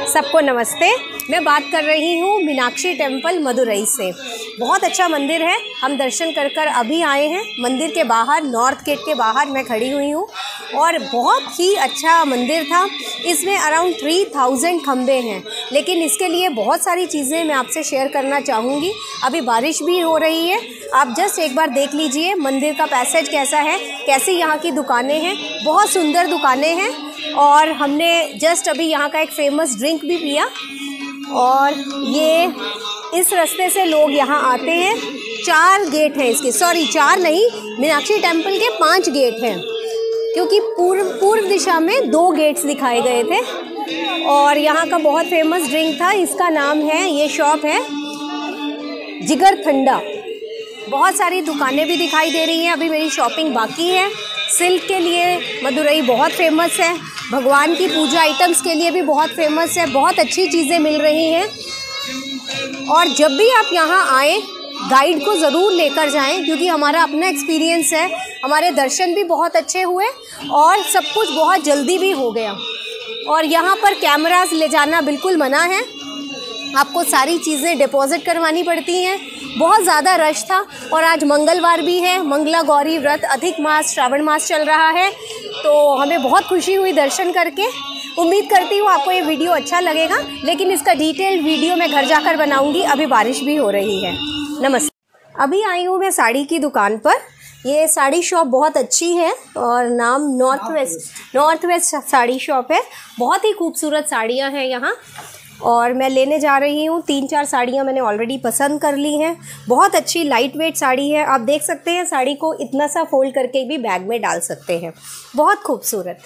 सबको नमस्ते। मैं बात कर रही हूँ मीनाक्षी टेम्पल मदुरई से। बहुत अच्छा मंदिर है। हम दर्शन कर अभी आए हैं। मंदिर के बाहर नॉर्थ गेट के बाहर मैं खड़ी हुई हूँ और बहुत ही अच्छा मंदिर था। इसमें अराउंड 3000 खंबे हैं, लेकिन इसके लिए बहुत सारी चीज़ें मैं आपसे शेयर करना चाहूँगी। अभी बारिश भी हो रही है। आप जस्ट एक बार देख लीजिए मंदिर का पैसेज कैसा है, कैसी यहाँ की दुकानें हैं। बहुत सुंदर दुकानें हैं और हमने जस्ट अभी यहाँ का एक फेमस ड्रिंक भी पिया। और ये इस रास्ते से लोग यहाँ आते हैं। 4 गेट हैं इसके, सॉरी 4 नहीं, मीनाक्षी टेम्पल के 5 गेट हैं, क्योंकि पूर्व दिशा में 2 गेट्स दिखाए गए थे। और यहाँ का बहुत फेमस ड्रिंक था, इसका नाम है, ये शॉप है जिगर ठंडा। बहुत सारी दुकानें भी दिखाई दे रही हैं। अभी मेरी शॉपिंग बाकी है। सिल्क के लिए मदुरई बहुत फेमस है। भगवान की पूजा आइटम्स के लिए भी बहुत फेमस है। बहुत अच्छी चीज़ें मिल रही हैं। और जब भी आप यहाँ आएँ, गाइड को ज़रूर लेकर जाएं, क्योंकि हमारा अपना एक्सपीरियंस है। हमारे दर्शन भी बहुत अच्छे हुए और सब कुछ बहुत जल्दी भी हो गया। और यहाँ पर कैमरास ले जाना बिल्कुल मना है। आपको सारी चीज़ें डिपॉजिट करवानी पड़ती हैं। बहुत ज़्यादा रश था और आज मंगलवार भी है, मंगला गौरी व्रत, अधिक मास, श्रावण मास चल रहा है। तो हमें बहुत खुशी हुई दर्शन करके। उम्मीद करती हूँ आपको ये वीडियो अच्छा लगेगा, लेकिन इसका डिटेल्ड वीडियो मैं घर जाकर बनाऊँगी। अभी बारिश भी हो रही है। नमस्ते। अभी आई हूँ मैं साड़ी की दुकान पर। ये साड़ी शॉप बहुत अच्छी है और नाम नॉर्थ वेस्ट साड़ी शॉप है। बहुत ही खूबसूरत साड़ियाँ हैं यहाँ और मैं लेने जा रही हूँ। 3-4 साड़ियाँ मैंने ऑलरेडी पसंद कर ली हैं। बहुत अच्छी लाइट वेट साड़ी है। आप देख सकते हैं, साड़ी को इतना सा फोल्ड करके भी बैग में डाल सकते हैं। बहुत खूबसूरत।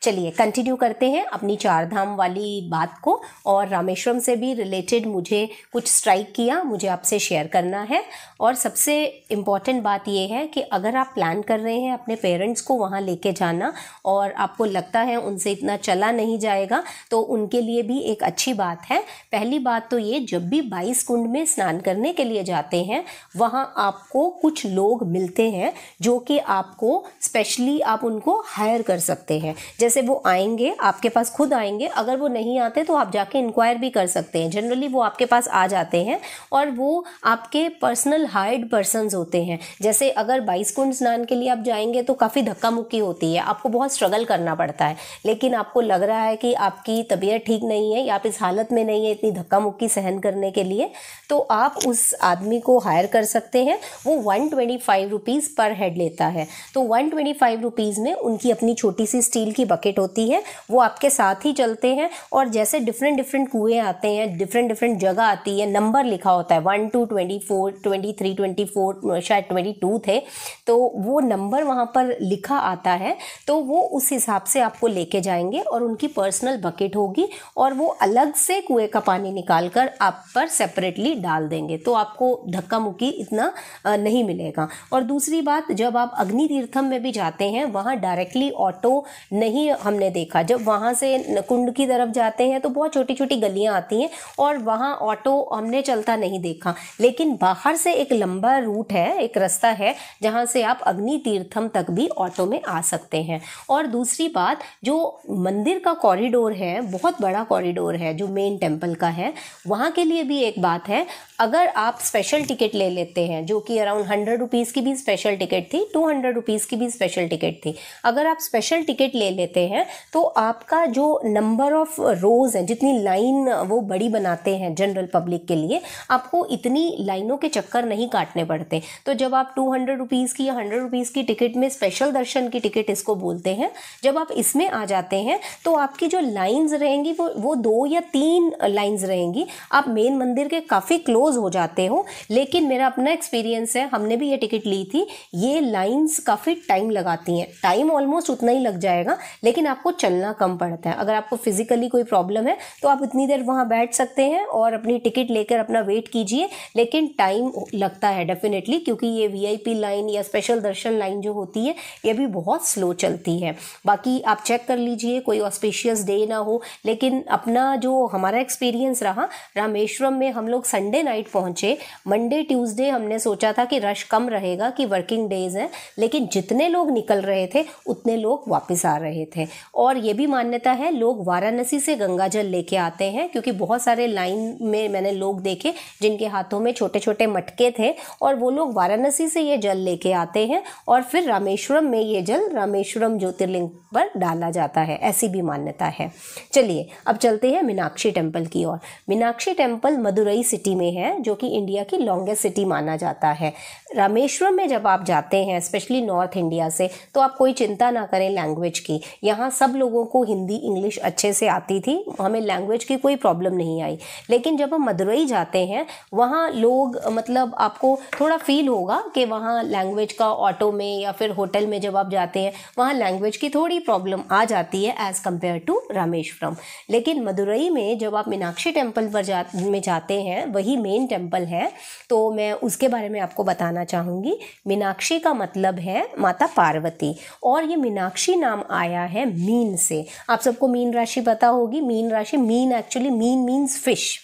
चलिए कंटिन्यू करते हैं अपनी 4 धाम वाली बात को। और रामेश्वरम से भी रिलेटेड मुझे कुछ स्ट्राइक किया, मुझे आपसे शेयर करना है। और सबसे इम्पॉर्टेंट बात यह है कि अगर आप प्लान कर रहे हैं अपने पेरेंट्स को वहाँ लेके जाना और आपको लगता है उनसे इतना चला नहीं जाएगा, तो उनके लिए भी एक अच्छी बात है। पहली बात तो ये, जब भी 22 कुंड में स्नान करने के लिए जाते हैं, वहाँ आपको कुछ लोग मिलते हैं जो कि आपको स्पेशली आप उनको हायर कर सकते हैं। जैसे वो आएंगे, आपके पास खुद आएंगे। अगर वो नहीं आते तो आप जाके इंक्वायर भी कर सकते हैं। जनरली वो आपके पास आ जाते हैं और वो आपके पर्सनल हायर्ड पर्सन्स होते हैं। जैसे अगर 22 कुंड स्नान के लिए आप जाएंगे तो काफ़ी धक्का मुक्की होती है, आपको बहुत स्ट्रगल करना पड़ता है। लेकिन आपको लग रहा है कि आपकी तबीयत ठीक नहीं है या आप इस हालत में नहीं है इतनी धक्का मुक्की सहन करने के लिए, तो आप उस आदमी को हायर कर सकते हैं। वो 125 रुपीज़ पर हेड लेता है। तो 125 रुपीज़ में उनकी अपनी छोटी सी स्टील की बकेट होती है, वो आपके साथ ही चलते हैं। और जैसे डिफरेंट कुएँ आते हैं, डिफरेंट जगह आती है, नंबर लिखा होता है 1 to 24, 23, 24, शायद 22 थे, तो वो नंबर वहाँ पर लिखा आता है। तो वो उस हिसाब से आपको लेके जाएंगे और उनकी पर्सनल बकेट होगी और वो अलग से कुएँ का पानी निकाल कर आप पर सेपरेटली डाल देंगे। तो आपको धक्का मुक्की इतना नहीं मिलेगा। और दूसरी बात, जब आप अग्नि तीर्थम में भी जाते हैं, वहाँ डायरेक्टली ऑटो नहीं हमने देखा। जब वहाँ से कुंड की तरफ जाते हैं तो बहुत छोटी छोटी गलियाँ आती हैं और वहाँ ऑटो हमने चलता नहीं देखा। लेकिन बाहर से एक लंबा रूट है, एक रास्ता है जहाँ से आप अग्नि तीर्थम तक भी ऑटो में आ सकते हैं। और दूसरी बात, जो मंदिर का कॉरिडोर है, बहुत बड़ा कॉरिडोर है जो मेन टेम्पल का है, वहाँ के लिए भी एक बात है। अगर आप स्पेशल टिकट ले लेते हैं, जो कि अराउंड 100 रुपीज़ की भी स्पेशल टिकट थी, 200 रुपीज़ की भी स्पेशल टिकट थी, अगर आप स्पेशल टिकट ले लेते हैं तो आपका जो नंबर ऑफ रोज़ हैं, जितनी लाइन वो बड़ी बनाते हैं जनरल पब्लिक के लिए, आपको इतनी लाइनों के चक्कर नहीं काटने पड़ते। तो जब आप 200 रुपीज़ की या 100 रुपीज़ की टिकट में, स्पेशल दर्शन की टिकट इसको बोलते हैं, जब आप इसमें आ जाते हैं तो आपकी जो लाइंस रहेंगी वो 2 या 3 लाइंस रहेंगी। आप मेन मंदिर के काफ़ी क्लोज हो जाते हो। लेकिन मेरा अपना एक्सपीरियंस है, हमने भी ये टिकट ली थी, ये लाइंस काफ़ी टाइम लगाती हैं। टाइम ऑलमोस्ट उतना ही लग जाएगा, लेकिन लेकिन आपको चलना कम पड़ता है। अगर आपको फिजिकली कोई प्रॉब्लम है तो आप इतनी देर वहाँ बैठ सकते हैं और अपनी टिकट लेकर अपना वेट कीजिए, लेकिन टाइम लगता है डेफिनेटली, क्योंकि ये VIP लाइन या स्पेशल दर्शन लाइन जो होती है ये भी बहुत स्लो चलती है। बाकी आप चेक कर लीजिए कोई ऑस्पिशियस डे ना हो, लेकिन अपना जो हमारा एक्सपीरियंस रहा, रामेश्वरम में हम लोग संडे नाइट पहुँचे। मंडे ट्यूसडे हमने सोचा था कि रश कम रहेगा कि वर्किंग डेज हैं, लेकिन जितने लोग निकल रहे थे उतने लोग वापस आ रहे थे। और ये भी मान्यता है लोग वाराणसी से गंगा जल लेके आते हैं, क्योंकि बहुत सारे लाइन में मैंने लोग देखे जिनके हाथों में छोटे छोटे मटके थे और वो लोग वाराणसी से ये जल लेके आते हैं और फिर रामेश्वरम में ये जल रामेश्वरम ज्योतिर्लिंग पर डाला जाता है, ऐसी भी मान्यता है। चलिए अब चलते हैं मीनाक्षी टेम्पल की ओर। मीनाक्षी टेम्पल मदुरई सिटी में है, जो कि इंडिया की लॉन्गेस्ट सिटी माना जाता है। रामेश्वरम में जब आप जाते हैं स्पेशली नॉर्थ इंडिया से, तो आप कोई चिंता ना करें लैंग्वेज की। यहाँ सब लोगों को हिंदी इंग्लिश अच्छे से आती थी, हमें लैंग्वेज की कोई प्रॉब्लम नहीं आई। लेकिन जब हम मदुरई जाते हैं वहाँ लोग मतलब आपको थोड़ा फील होगा कि वहाँ लैंग्वेज का ऑटो में या फिर होटल में जब आप जाते हैं वहाँ लैंग्वेज की थोड़ी प्रॉब्लम आ जाती है एज़ कम्पेयर टू रामेश्वरम। लेकिन मदुरई में जब आप मीनाक्षी टेम्पल पर जाते हैं, वही मेन टेम्पल है, तो मैं उसके बारे में आपको बताना चाहूँगी। मीनाक्षी का मतलब है माता पार्वती, और ये मीनाक्षी नाम आया है मीन से। आप सबको मीन राशि पता होगी। मीन राशि, mean actually mean means fish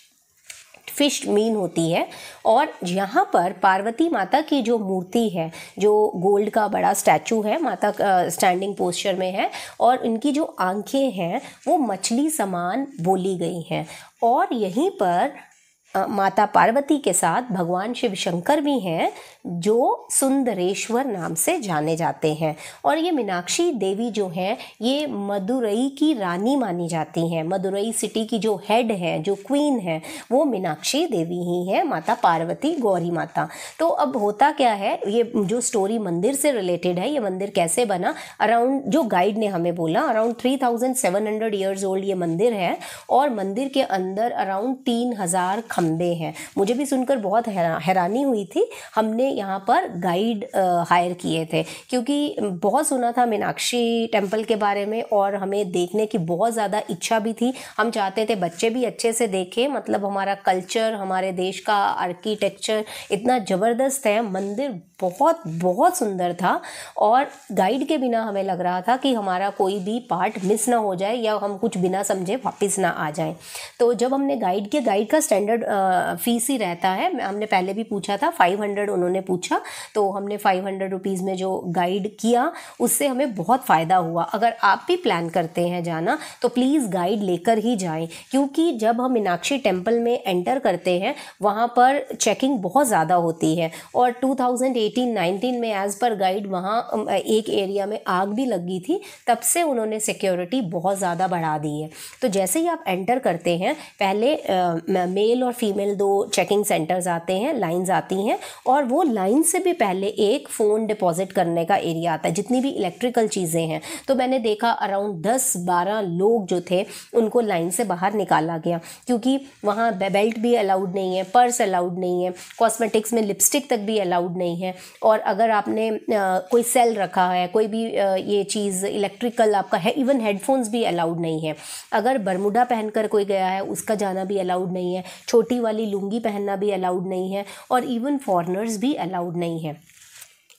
mean होती है। और यहाँ पर पार्वती माता की जो मूर्ति है, जो गोल्ड का बड़ा स्टैचू है, माता स्टैंडिंग पोस्चर में है, और इनकी जो आंखें हैं वो मछली समान बोली गई हैं। और यहीं पर माता पार्वती के साथ भगवान शिव शंकर भी हैं, जो सुंदरेश्वर नाम से जाने जाते हैं। और ये मीनाक्षी देवी जो हैं ये मदुरई की रानी मानी जाती हैं। मदुरई सिटी की जो हेड है, जो क्वीन है, वो मीनाक्षी देवी ही है, माता पार्वती गौरी माता। तो अब होता क्या है, ये जो स्टोरी मंदिर से रिलेटेड है, ये मंदिर कैसे बना, अराउंड जो गाइड ने हमें बोला अराउंड 3700 ईयर्स ओल्ड ये मंदिर है। और मंदिर के अंदर अराउंड 3000 खंबे हैं। मुझे भी सुनकर बहुत हैरानी हुई थी। हमने यहाँ पर गाइड हायर किए थे, क्योंकि बहुत सुना था मीनाक्षी टेम्पल के बारे में और हमें देखने की बहुत ज़्यादा इच्छा भी थी। हम चाहते थे बच्चे भी अच्छे से देखें, मतलब हमारा कल्चर, हमारे देश का आर्किटेक्चर इतना ज़बरदस्त है। मंदिर बहुत बहुत सुंदर था और गाइड के बिना हमें लग रहा था कि हमारा कोई भी पार्ट मिस ना हो जाए या हम कुछ बिना समझे वापस ना आ जाएं। तो जब हमने गाइड का स्टैंडर्ड फीस ही रहता है, हमने पहले भी पूछा था, 500 उन्होंने पूछा, तो हमने 500 रुपीज़ में जो गाइड किया उससे हमें बहुत फ़ायदा हुआ। अगर आप भी प्लान करते हैं जाना तो प्लीज़ गाइड लेकर ही जाएं, क्योंकि जब हम मीनाक्षी टेम्पल में एंटर करते हैं वहाँ पर चेकिंग बहुत ज़्यादा होती है। और 2018-19 में एज़ पर गाइड वहाँ एक एरिया में आग भी लगी थी, तब से उन्होंने सिक्योरिटी बहुत ज़्यादा बढ़ा दी है। तो जैसे ही आप एंटर करते हैं, पहले मेल और फीमेल 2 चेकिंग सेंटर्स आते हैं, लाइंस आती हैं, और वो लाइन से भी पहले एक फ़ोन डिपॉजिट करने का एरिया आता है, जितनी भी इलेक्ट्रिकल चीज़ें हैं। तो मैंने देखा अराउंड 10-12 लोग जो थे उनको लाइन से बाहर निकाला गया, क्योंकि वहाँ बेल्ट भी अलाउड नहीं है, पर्स अलाउड नहीं है, कॉस्मेटिक्स में लिपस्टिक तक भी अलाउड नहीं है। और अगर आपने कोई सेल रखा है, कोई भी ये चीज़ इलेक्ट्रिकल आपका है, इवन हेडफोन्स भी अलाउड नहीं है। अगर बरमूडा पहनकर कोई गया है उसका जाना भी अलाउड नहीं है, छोटी वाली लुंगी पहनना भी अलाउड नहीं है, और इवन फॉरेनर्स भी अलाउड नहीं है।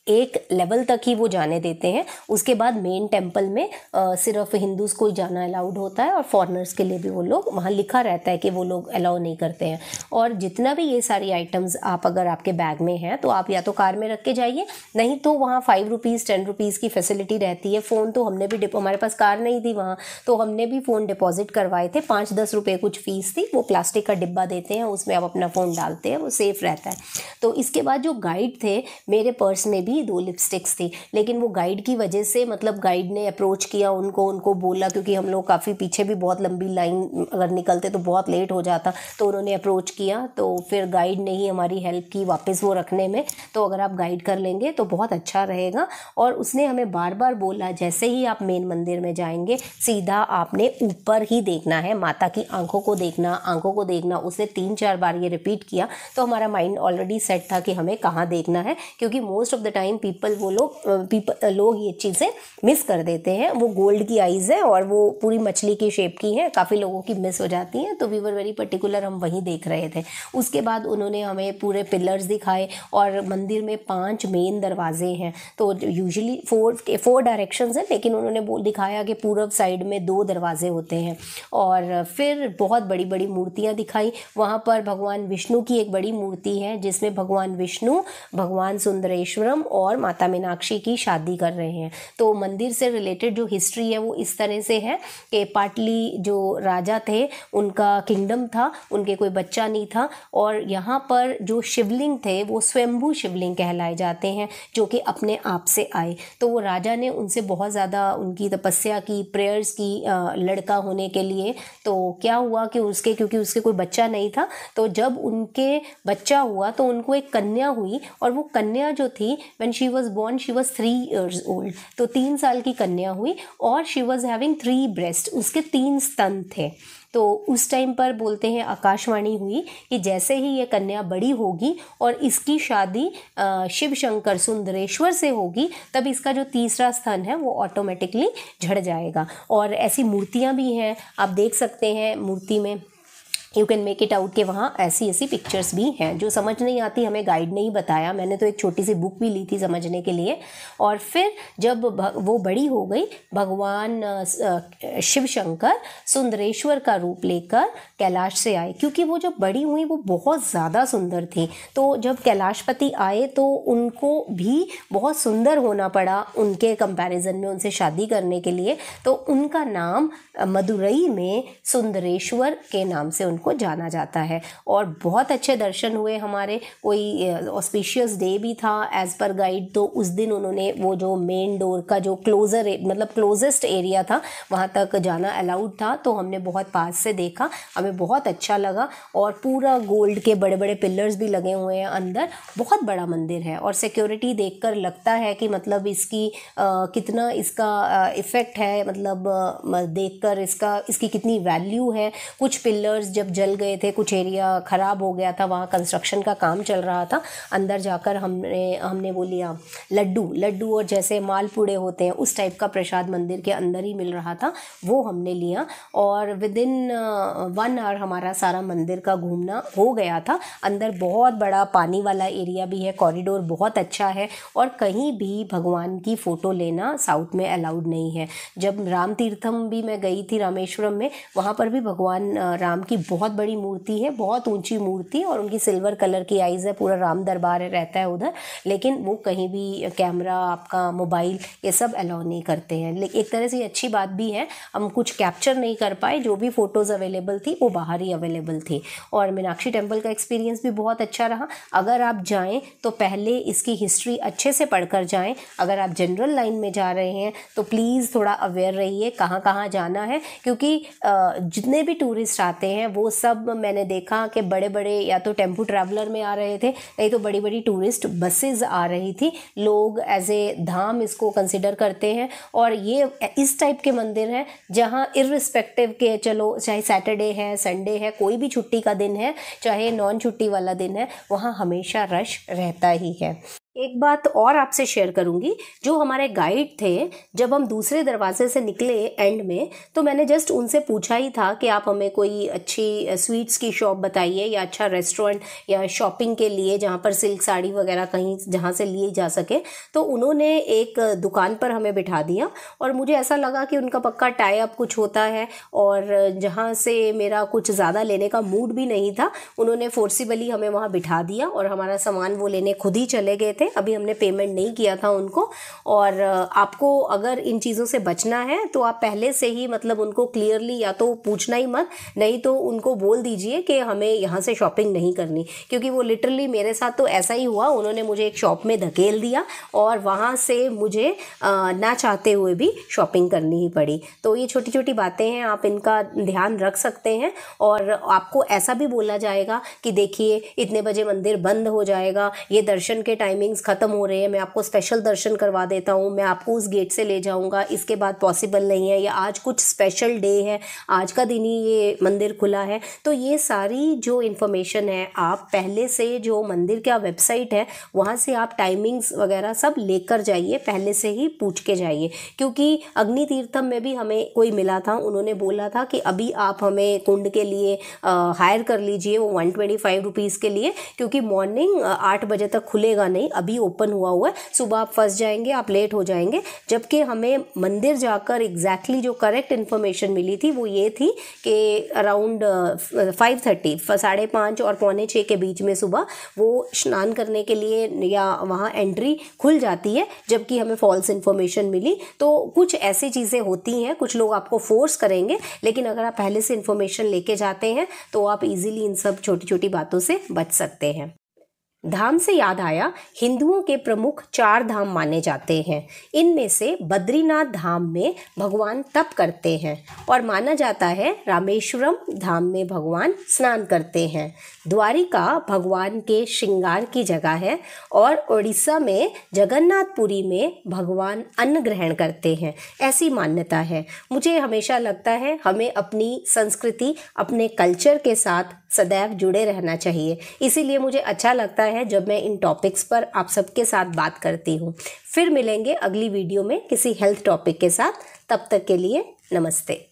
एक लेवल तक ही वो जाने देते हैं, उसके बाद मेन टेम्पल में सिर्फ हिंदूज़ को ही जाना अलाउड होता है, और फॉरेनर्स के लिए भी वो लोग, वहाँ लिखा रहता है कि वो लोग अलाउ नहीं करते हैं। और जितना भी ये सारी आइटम्स आप अगर आपके बैग में हैं तो आप या तो कार में रख के जाइए, नहीं तो वहाँ 5 रुपीज़ 10 रुपीज़ की फैसिलिटी रहती है। फ़ोन तो हमने भी हमारे पास कार नहीं थी वहाँ, तो हमने भी फ़ोन डिपॉजिट करवाए थे, 5-10 रुपये कुछ फ़ीस थी। वो प्लास्टिक का डिब्बा देते हैं, उसमें आप अपना फ़ोन डालते हैं, वो सेफ़ रहता है। तो इसके बाद जो गाइड थे, मेरे पर्स में भी 2 लिपस्टिक्स थी, लेकिन वो गाइड की वजह से, मतलब गाइड ने अप्रोच किया उनको बोला, क्योंकि हम लोग काफ़ी पीछे भी बहुत लंबी लाइन अगर निकलते तो बहुत लेट हो जाता, तो उन्होंने अप्रोच किया, तो फिर गाइड ने ही हमारी हेल्प की वापस वो रखने में। तो अगर आप गाइड कर लेंगे तो बहुत अच्छा रहेगा। और उसने हमें बार बार बोला, जैसे ही आप मेन मंदिर में जाएंगे सीधा आपने ऊपर ही देखना है, माता की आंखों को देखना, आंखों को देखना। उसने 3-4 बार ये रिपीट किया, तो हमारा माइंड ऑलरेडी सेट था कि हमें कहाँ देखना है, क्योंकि मोस्ट ऑफ द टाइम लोग ये चीज़ें मिस कर देते हैं। वो गोल्ड की आइज़ है और वो पूरी मछली की शेप की है, काफ़ी लोगों की मिस हो जाती हैं, तो वी वर वेरी पर्टिकुलर, हम वहीं देख रहे थे। उसके बाद उन्होंने हमें पूरे पिलर्स दिखाए और मंदिर में 5 मेन दरवाजे हैं। तो यूजुअली 4 डायरेक्शंस हैं, लेकिन उन्होंने दिखाया कि पूर्व साइड में 2 दरवाजे होते हैं। और फिर बहुत बड़ी बड़ी मूर्तियाँ दिखाई। वहाँ पर भगवान विष्णु की एक बड़ी मूर्ति है जिसमें भगवान विष्णु, भगवान सुंदरेश्वरम और माता मीनाक्षी की शादी कर रहे हैं। तो मंदिर से रिलेटेड जो हिस्ट्री है वो इस तरह से है कि पाटली जो राजा थे उनका किंगडम था, उनके कोई बच्चा नहीं था, और यहाँ पर जो शिवलिंग थे वो स्वयंभू शिवलिंग कहलाए जाते हैं, जो कि अपने आप से आए। तो वो राजा ने उनसे बहुत ज़्यादा उनकी तपस्या की, प्रेयर्स की लड़का होने के लिए। तो क्या हुआ कि क्योंकि उसके कोई बच्चा नहीं था, तो जब उनके बच्चा हुआ तो उनको एक कन्या हुई, और वो कन्या जो थी when she was born she was 3 years old, तो 3 साल की कन्या हुई, और शी वाज हैविंग 3 breasts, उसके 3 स्तन थे। तो उस टाइम पर बोलते हैं आकाशवाणी हुई कि जैसे ही ये कन्या बड़ी होगी और इसकी शादी शिव शंकर सुंदरेश्वर से होगी, तब इसका जो तीसरा स्तन है वो ऑटोमेटिकली झड़ जाएगा। और ऐसी मूर्तियाँ भी हैं, आप देख सकते हैं मूर्ति में, you can make it out के वहाँ ऐसी पिक्चर्स भी हैं। जो समझ नहीं आती हमें गाइड ने ही बताया, मैंने तो एक छोटी सी बुक भी ली थी समझने के लिए। और फिर जब वो बड़ी हो गई, भगवान शिव शंकर सुंदरेश्वर का रूप लेकर कैलाश से आए, क्योंकि वो जब बड़ी हुई वो बहुत ज़्यादा सुंदर थी। तो जब कैलाशपति आए तो उनको भी बहुत सुंदर होना पड़ा उनके कंपैरिजन में, उनसे शादी करने के लिए। तो उनका नाम मदुरई में सुंदरेश्वर के नाम से को जाना जाता है। और बहुत अच्छे दर्शन हुए हमारे। कोई ऑस्पिशियस डे भी था एज पर गाइड, तो उस दिन उन्होंने वो जो मेन डोर का जो क्लोजेस्ट एरिया था वहाँ तक जाना अलाउड था, तो हमने बहुत पास से देखा, हमें बहुत अच्छा लगा। और पूरा गोल्ड के बड़े बड़े पिलर्स भी लगे हुए हैं अंदर, बहुत बड़ा मंदिर है। और सिक्योरिटी देखकर लगता है कि मतलब इसकी कितना इसका इफ़ेक्ट है, मतलब देखकर इसकी कितनी वैल्यू है। कुछ पिलर्स जब जल गए थे, कुछ एरिया ख़राब हो गया था, वहाँ कंस्ट्रक्शन का काम चल रहा था। अंदर जाकर हमने वो लिया लड्डू और जैसे मालपुड़े होते हैं उस टाइप का प्रसाद मंदिर के अंदर ही मिल रहा था, वो हमने लिया। और विदिन 1 आवर हमारा सारा मंदिर का घूमना हो गया था। अंदर बहुत बड़ा पानी वाला एरिया भी है, कॉरिडोर बहुत अच्छा है, और कहीं भी भगवान की फ़ोटो लेना साउथ में अलाउड नहीं है। जब राम तीर्थम भी मैं गई थी रामेश्वरम में, वहाँ पर भी भगवान राम की बहुत बड़ी मूर्ति है, बहुत ऊंची मूर्ति, और उनकी सिल्वर कलर की आइज़ है, पूरा राम दरबार रहता है उधर। लेकिन वो कहीं भी कैमरा, आपका मोबाइल, ये सब अलाउ नहीं करते हैं। लेकिन एक तरह से अच्छी बात भी है, हम कुछ कैप्चर नहीं कर पाए, जो भी फ़ोटोज़ अवेलेबल थी वो बाहर ही अवेलेबल थी। और मीनाक्षी टेम्पल का एक्सपीरियंस भी बहुत अच्छा रहा। अगर आप जाएँ तो पहले इसकी हिस्ट्री अच्छे से पढ़कर जाएँ। अगर आप जनरल लाइन में जा रहे हैं तो प्लीज़ थोड़ा अवेयर रहिए कहाँ कहाँ जाना है, क्योंकि जितने भी टूरिस्ट आते हैं वो सब मैंने देखा कि बड़े बड़े या तो टेम्पो ट्रैवलर में आ रहे थे, नहीं तो बड़ी बड़ी टूरिस्ट बसेस आ रही थी। लोग एज ए धाम इसको कंसिडर करते हैं, और ये इस टाइप के मंदिर हैं जहां इर्रिस्पेक्टिव के, चलो चाहे सैटरडे है, संडे है, कोई भी छुट्टी का दिन है, चाहे नॉन छुट्टी वाला दिन है, वहाँ हमेशा रश रहता ही है। एक बात और आपसे शेयर करूंगी, जो हमारे गाइड थे, जब हम दूसरे दरवाजे से निकले एंड में, तो मैंने जस्ट उनसे पूछा ही था कि आप हमें कोई अच्छी स्वीट्स की शॉप बताइए या अच्छा रेस्टोरेंट या शॉपिंग के लिए जहाँ पर सिल्क साड़ी वगैरह कहीं जहाँ से लिए जा सके। तो उन्होंने एक दुकान पर हमें बिठा दिया, और मुझे ऐसा लगा कि उनका पक्का टाई अप कुछ होता है, और जहाँ से मेरा कुछ ज़्यादा लेने का मूड भी नहीं था, उन्होंने फोर्सिबली हमें वहाँ बिठा दिया और हमारा सामान वो लेने खुद ही चले गए थे। अभी हमने पेमेंट नहीं किया था उनको। और आपको अगर इन चीज़ों से बचना है तो आप पहले से ही मतलब उनको क्लियरली या तो पूछना ही मत, नहीं तो उनको बोल दीजिए कि हमें यहाँ से शॉपिंग नहीं करनी, क्योंकि वो लिटरली मेरे साथ तो ऐसा ही हुआ। उन्होंने मुझे एक शॉप में धकेल दिया और वहाँ से मुझे ना चाहते हुए भी शॉपिंग करनी ही पड़ी। तो ये छोटी छोटी बातें हैं, आप इनका ध्यान रख सकते हैं। और आपको ऐसा भी बोला जाएगा कि देखिए इतने बजे मंदिर बंद हो जाएगा, ये दर्शन के टाइमिंग टाइमिंग्स ख़त्म हो रहे हैं, मैं आपको स्पेशल दर्शन करवा देता हूँ, मैं आपको उस गेट से ले जाऊँगा, इसके बाद पॉसिबल नहीं है, या आज कुछ स्पेशल डे है, आज का दिन ही ये मंदिर खुला है। तो ये सारी जो इन्फॉर्मेशन है आप पहले से जो मंदिर का वेबसाइट है वहाँ से आप टाइमिंग्स वगैरह सब लेकर जाइए, पहले से ही पूछ के जाइए। क्योंकि अग्नि तीर्थम में भी हमें कोई मिला था, उन्होंने बोला था कि अभी आप हमें कुंड के लिए हायर कर लीजिए, वो 125 रुपीज़ के लिए, क्योंकि मॉर्निंग 8 बजे तक खुलेगा नहीं, अभी ओपन हुआ है, सुबह आप फंस जाएंगे, आप लेट हो जाएंगे। जबकि हमें मंदिर जाकर एग्जैक्टली जो करेक्ट इन्फॉर्मेशन मिली थी वो ये थी कि अराउंड 5:30 5:30 और 5:45 के बीच में सुबह वो स्नान करने के लिए या वहाँ एंट्री खुल जाती है, जबकि हमें फॉल्स इन्फॉर्मेशन मिली। तो कुछ ऐसी चीज़ें होती हैं, कुछ लोग आपको फोर्स करेंगे, लेकिन अगर आप पहले से इन्फॉर्मेशन लेके जाते हैं तो आप इजीली इन सब छोटी छोटी बातों से बच सकते हैं। धाम से याद आया, हिंदुओं के प्रमुख 4 धाम माने जाते हैं। इनमें से बद्रीनाथ धाम में भगवान तप करते हैं और माना जाता है रामेश्वरम धाम में भगवान स्नान करते हैं। द्वारिका भगवान के श्रृंगार की जगह है और उड़ीसा में जगन्नाथपुरी में भगवान अन्न ग्रहण करते हैं, ऐसी मान्यता है। मुझे हमेशा लगता है हमें अपनी संस्कृति, अपने कल्चर के साथ सदैव जुड़े रहना चाहिए। इसीलिए मुझे अच्छा लगता है जब मैं इन टॉपिक्स पर आप सबके साथ बात करती हूँ। फिर मिलेंगे अगली वीडियो में किसी हेल्थ टॉपिक के साथ। तब तक के लिए नमस्ते।